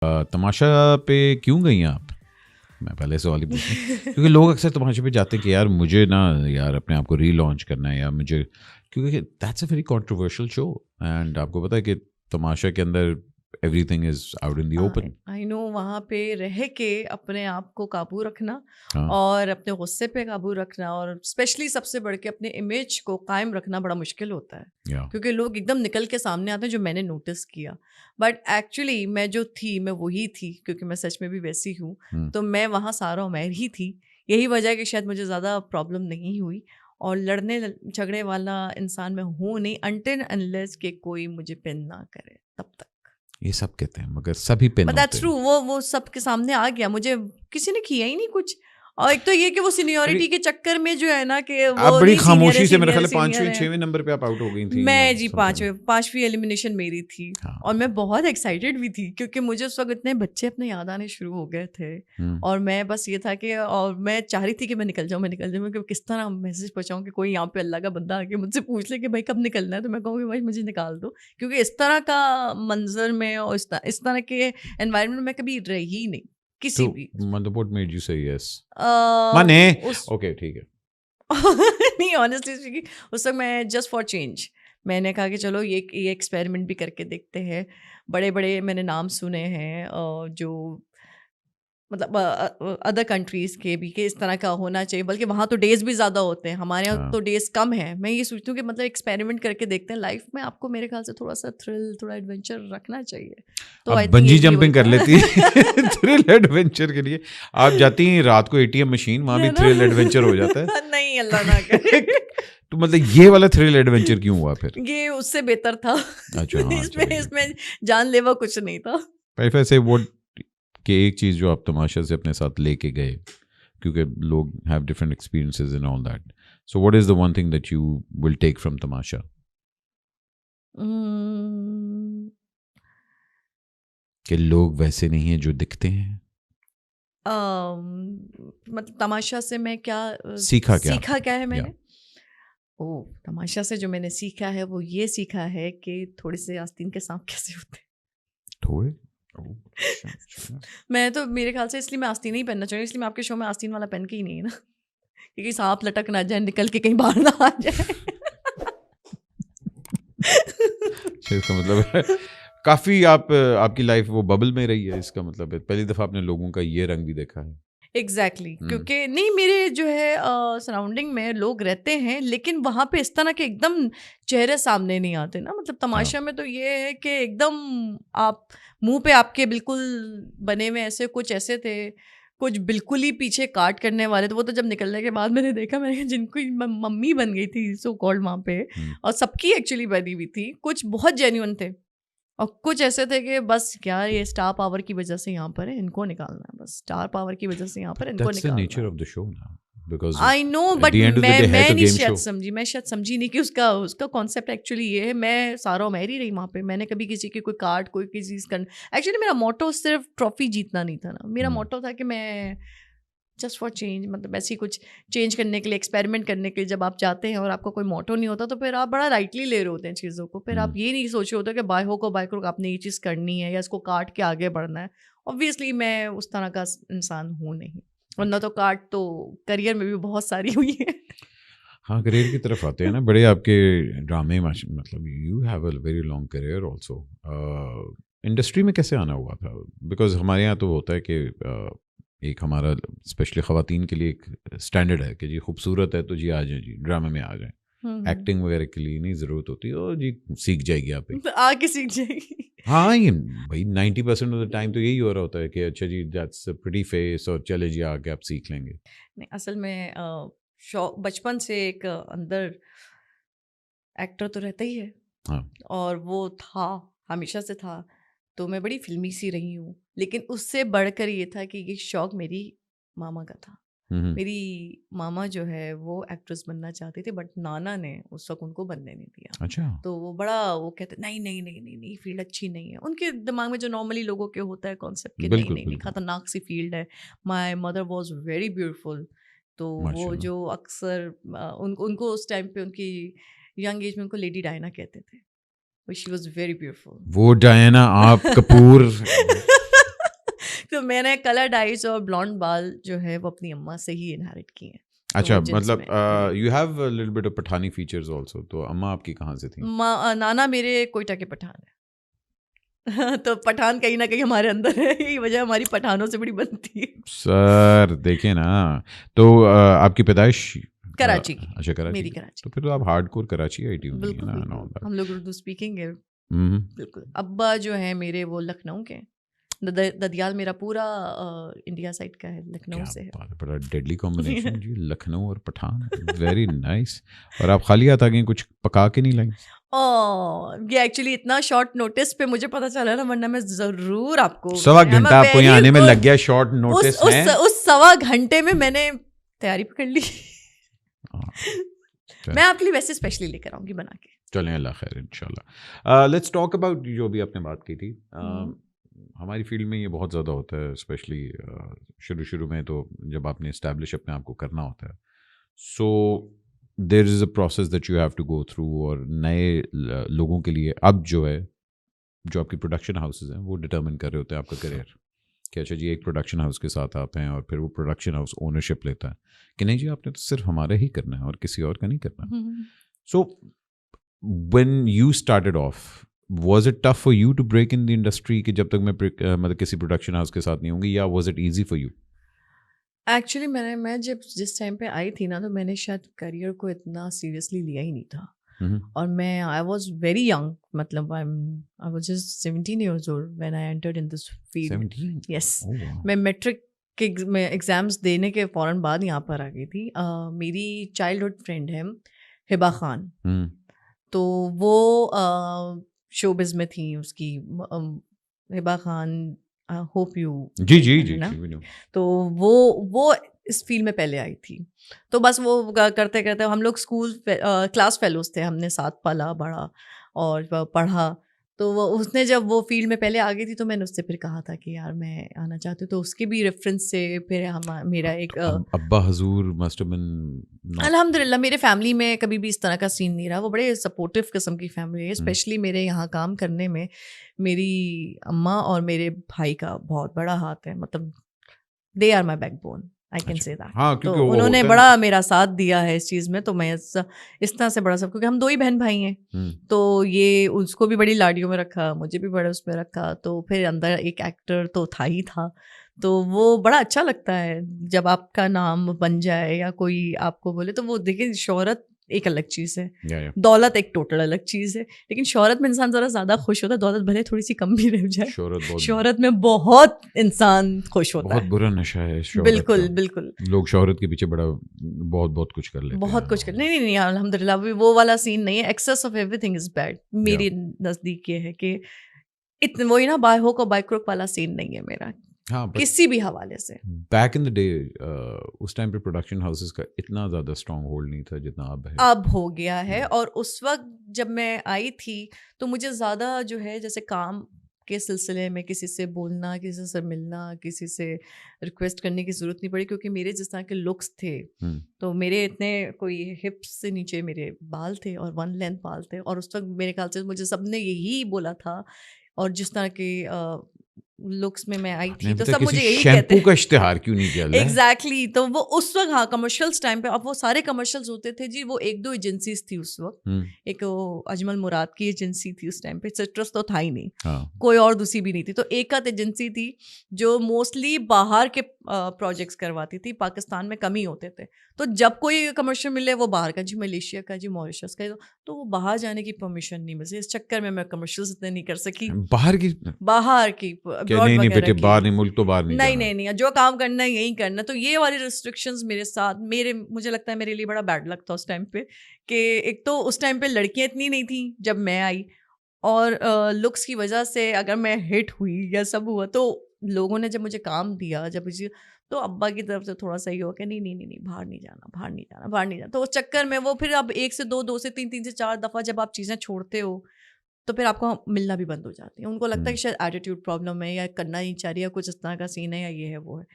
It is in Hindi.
तमाशा पे क्यों गई हैं आप? मैं पहले सवाल ही पूछूं क्योंकि लोग अक्सर तमाशे पे जाते हैं कि यार मुझे ना यार अपने आप को रीलॉन्च करना है या मुझे, क्योंकि that's a very controversial show and आपको पता है कि तमाशा के अंदर everything is out in the open. I know वहाँ पे रह के अपने आप को काबू रखना हाँ और अपने गुस्से पे काबू रखना और स्पेशली सबसे बढ़ के अपने इमेज को कायम रखना बड़ा मुश्किल होता है, या क्योंकि लोग एकदम निकल के सामने आते हैं, जो मैंने नोटिस किया। बट एक्चुअली मैं जो थी मैं वही थी, क्योंकि मैं सच में भी वैसी हूँ। तो मैं वहाँ सारा उमैर ही थी। यही वजह है कि शायद मुझे ज़्यादा प्रॉब्लम नहीं हुई, और लड़ने झगड़े वाला इंसान मैं हूँ नहीं, अनटिल अनलेस के कोई मुझे पिन ना करे तब तक। ये सब कहते हैं मगर सभी पिन बट होते दैट्स ट्रू, हैं। वो सबके सामने आ गया, मुझे किसी ने किया ही नहीं कुछ। और एक तो ये कि वो बड़ी सीनियरिटी के चक्कर में जो है ना कि आप वो बड़ी नहीं सीनियर है खामोशी से मेरे ख्याल सीनियर है सीनियर पांचवें है। छवें नंबर पे आप आउट हो गई थी या मैं जी समथिंग। पांचवी एलिमिनेशन मेरी थी। और हाँ। मैं बहुत एक्साइटेड भी थी, क्योंकि मुझे उस वक्त इतने बच्चे अपने याद आने शुरू हो गए थे। हम्म। और मैं बस ये था कि, और मैं चाह रही थी कि मैं निकल जाऊँ कि किस तरह मैसेज पहुँचाऊँ कि कोई यहाँ पे अल्लाह का बंदा आके मुझसे पूछ ले कि भाई कब निकलना है, तो मैं कहूँ कि भाई मुझे निकाल दो, क्योंकि इस तरह का मंजर में और इस तरह के एनवायरनमेंट में कभी रही नहीं किसी तो भी। मतलब व्हाट मेड यू से यस? अ, माने उस ओके ठीक है। नहीं, ऑनेस्टली स्पीकिंग उस वक्त मैं जस्ट फॉर चेंज मैंने कहा कि चलो ये एक्सपेरिमेंट भी करके देखते हैं। बड़े बड़े मैंने नाम सुने हैं, जो मतलब अदर कंट्रीज़ के भी, कि इस तरह का होना चाहिए, बल्कि वहाँ तो डेज़ भी ज़्यादा होते हैं, हमारे यहाँ हाँ तो डेज़ कम है। मैं ये सोचती हूँ कि मतलब एक्सपेरिमेंट करके देखते हैं लाइफ में, आपको मेरे ख्याल से थोड़ा सा थ्रिल, थोड़ा एडवेंचर रखना चाहिए। तो अब आई थिंक बंजी ये जंपिंग कर बोलता लेती है है थ्रिल एडवेंचर के लिए। आप जाती हैं रात को एटीएम मशीन, वहां भी है ना? थ्रिल एडवेंचर हो जाता है। नहीं, अल्लाह ना करे। तो मतलब ये वाला थ्रिल एडवेंचर क्यों हुआ फिर? ये उससे बेहतर था। अच्छा हाँ इसमें चलेगी। इसमें जानलेवा कुछ नहीं था। पर से वो कि एक चीज जो आप तमाशा से अपने साथ लेके गए, क्योंकि लोग have different experiences in all that, so what is the one thing that you will take from Tamasha? Um, कि लोग वैसे नहीं हैं जो दिखते हैं। मतलब तमाशा से मैं क्या सीखा क्या सीखा आपने? क्या है या मैंने? ओह! तमाशा से जो मैंने सीखा है वो ये सीखा है कि थोड़े से आस्तीन के साँप कैसे होते हैं। थोड़े। ओह, अच्छा, अच्छा। मैं तो मेरे ख्याल से इसलिए मैं आस्तीन नहीं पहनना चाहिए, इसलिए मैं आपके शो में आस्तीन वाला पहन के ही नहीं है ना, क्योंकि साँप लटक ना जाए, निकल के कहीं बाहर ना आ जाए। अच्छा, इसका मतलब है काफी आप आपकी लाइफ वो बबल में रही है, इसका मतलब है पहली दफा आपने लोगों का ये रंग भी देखा है। एग्जैक्टली हम्म। क्योंकि नहीं, मेरे जो है सराउंडिंग में लोग रहते हैं, लेकिन वहाँ पे इस तरह के एकदम चेहरे सामने नहीं आते ना। मतलब हाँ। तमाशा में तो ये है कि एकदम आप मुंह पे आपके बिल्कुल बने हुए ऐसे कुछ ऐसे थे, कुछ बिल्कुल ही पीछे काट करने वाले थे। वो तो जब निकलने के बाद मैंने देखा, मैंने कहा जिनको मम्मी बन गई थी सो कॉल्ड वहाँ पे, हम्म। और सबकी एक्चुअली बनी हुई थी, कुछ बहुत जेन्युइन थे और कुछ ऐसे थे कि बस क्या ये स्टार पावर की वजह से यहाँ पर है, इनको निकालना है, बस स्टार पावर की वजह से यहाँ पर है, इनको दैट्स द निकालना नेचर है। ऑफ द शो ना, because I know, at the but end of the मैं डे है मैं तो नहीं गेम शायद शो। समझी, मैं शायद समझी नहीं कि उसका उसका कॉन्सेप्ट एक्चुअली ये है। मैं सारा मैरी रही वहाँ पे, मैंने कभी किसी की कोई कार्ड, कोई किसी चीज़ करना। एक्चुअली मेरा मोटो सिर्फ ट्रॉफी जीतना नहीं था ना, मेरा हम्म। मोटो था कि मैं जस्ट फॉर चेंज, मतलब ऐसी कुछ चेंज करने के लिए, एक्सपेरिमेंट करने के लिए जब आप जाते हैं और आपका कोई मोटो नहीं होता, तो फिर आप बड़ा राइटली ले रहे होते हैं चीज़ों को। फिर आप हम्म। ये नहीं सोच रहे होते कि बाय हो को बाय करो आपने ये चीज़ करनी है या इसको काट के आगे बढ़ना है। ऑब्वियसली मैं उस तरह का इंसान हूँ नहीं, वरना अच्छा। तो काट तो करियर में भी बहुत सारी हुई है। हाँ करियर की तरफ आते हैं ना बड़े आपके ड्रामे मतलब you have a very long career also. Industry में कैसे आना हुआ था? बिकॉज हमारे यहाँ तो होता है कि एक हमारा स्पेशली ख़वातीन के लिए एक स्टैंडर्ड है कि जी खूबसूरत है तो जी आ जाए, जी ड्रामे में आ जाए। हम्म। एक्टिंग वगैरह के लिए नहीं ज़रूरत होती, और जी सीख जाएगी आप ही। तो आके सीख जाएगी। हाँ ये भाई 90% ऑफ द टाइम तो यही हो रहा होता है कि अच्छा जी दैट्स अ प्रीटी फेस और चले जी आके आप सीख लेंगे। नहीं, असल में शौक बचपन से एक अंदर एक्टर तो रहता ही है, हाँ। और वो था, हमेशा से था। तो मैं बड़ी फ़िल्मी सी रही हूँ, लेकिन उससे बढ़कर ये था कि ये शौक मेरी मामा का था। हम्म। मेरी मामा जो है वो एक्ट्रेस बनना चाहती थी, बट नाना ने उस वक़्त उनको बनने नहीं दिया। अच्छा। तो वो बड़ा वो कहते नहीं, नहीं, नहीं, नहीं, नहीं, फ़ील्ड अच्छी नहीं है। उनके दिमाग में जो नॉर्मली लोगों के होता है कॉन्सेप्ट कि नहीं, बिल्कुल नहीं, नहीं, बिल्कुल। खतरनाक सी फ़ील्ड है। My mother was very beautiful. तो वो माशाल्लाह। जो अक्सर उनको उस टाइम पे उनकी यंग एज में उनको लेडी डायना कहते थे। She was very beautiful. वो डायना आप कपूर तो मैंने कलर आइज और ब्लॉन्ड बाल जो है वो अपनी अम्मा से ही इनहेरिट किए हैं। अच्छा, मतलब you have a little bit of Pathani features also, तो अम्मा आपकी कहाँ से थी? नाना मेरे कोयटा के पठान है तो पठान कहीं ना कहीं हमारे अंदर है, यही वजह हमारी पठानों से बड़ी बनती है। सर देखिए ना, तो आपकी पैदाइश कराची की। अच्छा, कराची मेरी की। कराची तो फिर तो आप हार्डकोर कराची आईटी होंगी बिल्कुल ना, बिल्कुल। and all that. हम लोग उर्दू स्पीकिंग है हम्म। बिल्कुल। अब्बा जो है मेरे वो लखनऊ के, ददियाल मेरा पूरा इंडिया साइड का है, लखनऊ क्या से है। बात है, बड़ा डेडली कॉम्बिनेशन जी, लखनऊ और पठान, वेरी नाइस। और आप खाली हाथ आ गई, कुछ पका के नहीं लाई? ये एक्चुअली इतना शॉर्ट नोटिस पे मुझे पता चला ना, वरना मैं जरूर आपको सवा घंटा आपको यहाँ आने में लग गया, शॉर्ट नोटिस है। उस सवा घंटे में मैंने तैयारी कर ली। मैं आपके लिए वैसे स्पेशली लेकर आऊंगी बना के। चलें, अल्लाह खैर, इंशाल्लाह। लेट्स टॉक अबाउट जो भी आपने बात की थी। हमारी फील्ड में ये बहुत ज़्यादा होता है, स्पेशली शुरू में, तो जब आपने इस्टेब्लिश अपने आप को करना होता है, so there is a process that you have to go through. और नए लोगों के लिए अब जो है, जो आपकी प्रोडक्शन हाउसेज हैं, वो डिटर्मिन कर रहे होते हैं आपका करियर, कि अच्छा जी एक प्रोडक्शन हाउस के साथ आप हैं, और फिर वो प्रोडक्शन हाउस ओनरशिप लेता है कि नहीं जी आपने तो सिर्फ हमारा ही करना है और किसी और का नहीं करना। सो when you started off, was it tough for you to break in the industry कि जब तक मैं मतलब किसी प्रोडक्शन हाउस के साथ नहीं होंगी, या was it easy for you? Actually मैं जब जिस टाइम पे आई थी ना, तो मैंने शायद करियर को इतना सीरियसली लिया ही नहीं था। और मैं आई वॉज वेरी यंग, मतलब I was just 17 years old when I entered in this field. 17? Yes. Oh, wow. मैं मैट्रिक के एग्ज़ाम्स देने के फ़ौरन बाद यहाँ पर आ गई थी। मेरी चाइल्डहुड फ्रेंड है हिबा खान, तो वो शोबिज़ में थी। उसकी हिबा खान, होप यू जी जी जी, ना, जी, तो वो इस फील्ड में पहले आई थी। तो बस वो करते करते हम लोग स्कूल क्लास फेलोज थे, हमने साथ पला बड़ा और पढ़ा। तो वो उसने जब वो फील्ड में पहले आ गई थी, तो मैंने उससे फिर कहा था कि यार मैं आना चाहती हूँ, तो उसके भी रेफरेंस से फिर मेरा एक अब्बा हजूर मस्ट हैव बीन अल्हम्दुलिल्लाह मेरे फैमिली में कभी भी इस तरह का सीन नहीं रहा। वो बड़े सपोर्टिव किस्म की फैमिली है, स्पेशली मेरे यहाँ काम करने में मेरी अम्मा और मेरे भाई का बहुत बड़ा हाथ है। मतलब they are my backbone, I can say that. हाँ, तो क्योंकि वो उन्होंने होता है बड़ा मेरा साथ दिया है इस चीज़ में। तो मैं इस तरह से बड़ा सब, क्योंकि हम 2 ही बहन भाई हैं, तो ये उसको भी बड़ी लाडियों में रखा, मुझे भी बड़ा उसमें रखा। तो फिर अंदर एक एक्टर तो था ही था, तो वो बड़ा अच्छा लगता है जब आपका नाम बन जाए या कोई आपको बोले। तो वो देखिए, शोहरत एक अलग चीज़ है, दौलत एक टोटल अलग चीज़ है। लेकिन शोहरत में इंसान ज़रा ज़्यादा खुश होता है, दौलत भले थोड़ी सी कम भी रह जाए, शोहरत में बहुत इंसान खुश होता है। बहुत बुरा नशा है शोहरत बिल्कुल का। बिल्कुल, लोग शोहरत के पीछे बड़ा बहुत कुछ कर लेते हैं, बहुत कुछ कर। नहीं नहीं, अल्हम्दुलिल्लाह वो वाला सीन नहीं है। Excess of everything is bad. मेरे नज़दीक ये है कि इतने वही ना, बाय होक और बाय क्रुक वाला सीन नहीं है मेरा, हाँ, किसी भी हवाले से। बैक इन द डे उस टाइम पे प्रोडक्शन हाउसेस का इतना ज़्यादा स्ट्रॉन्ग होल्ड नहीं था जितना अब है। अब हो गया है। और उस वक्त जब मैं आई थी, तो मुझे ज़्यादा जो है जैसे काम के सिलसिले में किसी से बोलना, किसी से मिलना, किसी से रिक्वेस्ट करने की ज़रूरत नहीं पड़ी, क्योंकि मेरे जिस तरह के लुक्स थे, तो मेरे इतने कोई हिप्स से नीचे मेरे बाल थे और 1 लेंथ बाल थे। और उस वक्त मेरे ख्याल से मुझे सबने यही बोला था। और जिस तरह के लुक्स में मैं आई थी, तो सब मुझे यही कहते शैम्पू का इश्तेहार क्यों नहीं किया? एग्जैक्टली। तो वो उस वक्त, हाँ, कमर्शियल्स टाइम पे, अब वो सारे कमर्शियल्स होते थे जी। वो 1-2 एजेंसीज थी उस वक्त। एक अजमल मुराद की एजेंसी थी उस टाइम पे, सिट्रस तो था ही नहीं, कोई और दूसरी भी नहीं थी। तो एक आध एजेंसी थी जो मोस्टली बाहर के प्रोजेक्ट्स करवाती थी, पाकिस्तान में कम ही होते थे। तो जब कोई कमर्शियल मिले, वो बाहर का, जी मलेशिया का, जी मॉरिशस का, तो वो बाहर जाने की परमिशन नहीं मिली। इस चक्कर में मैं कमर्शियल्स इतने नहीं कर सकी। बाहर की नहीं बेटे, बाहर नहीं, मुल्क तो बाहर नहीं, नहीं, जो काम करना है यही करना। तो ये वाली रिस्ट्रिक्शंस मेरे साथ, मुझे लगता है मेरे लिए बड़ा बैड लक था उस टाइम पे, कि एक तो उस टाइम पे लड़कियां इतनी नहीं थी जब मैं आई, और लुक्स की वजह से अगर मैं हिट हुई या सब हुआ, तो लोगों ने जब मुझे काम दिया, तो अब्बा की तरफ से थोड़ा सा ही हुआ कि नहीं, बाहर नहीं जाना। तो उस चक्कर में वो फिर अब 1 से 2, 2 से 3, 3 से 4 दफ़ा जब आप चीज़ें छोड़ते हो, तो फिर आपको मिलना भी बंद हो जाती है। उनको लगता है कि शायद एटीट्यूड प्रॉब्लम है, या करना नहीं चाह रही है, कुछ इस तरह का सीन है, या ये है वो है।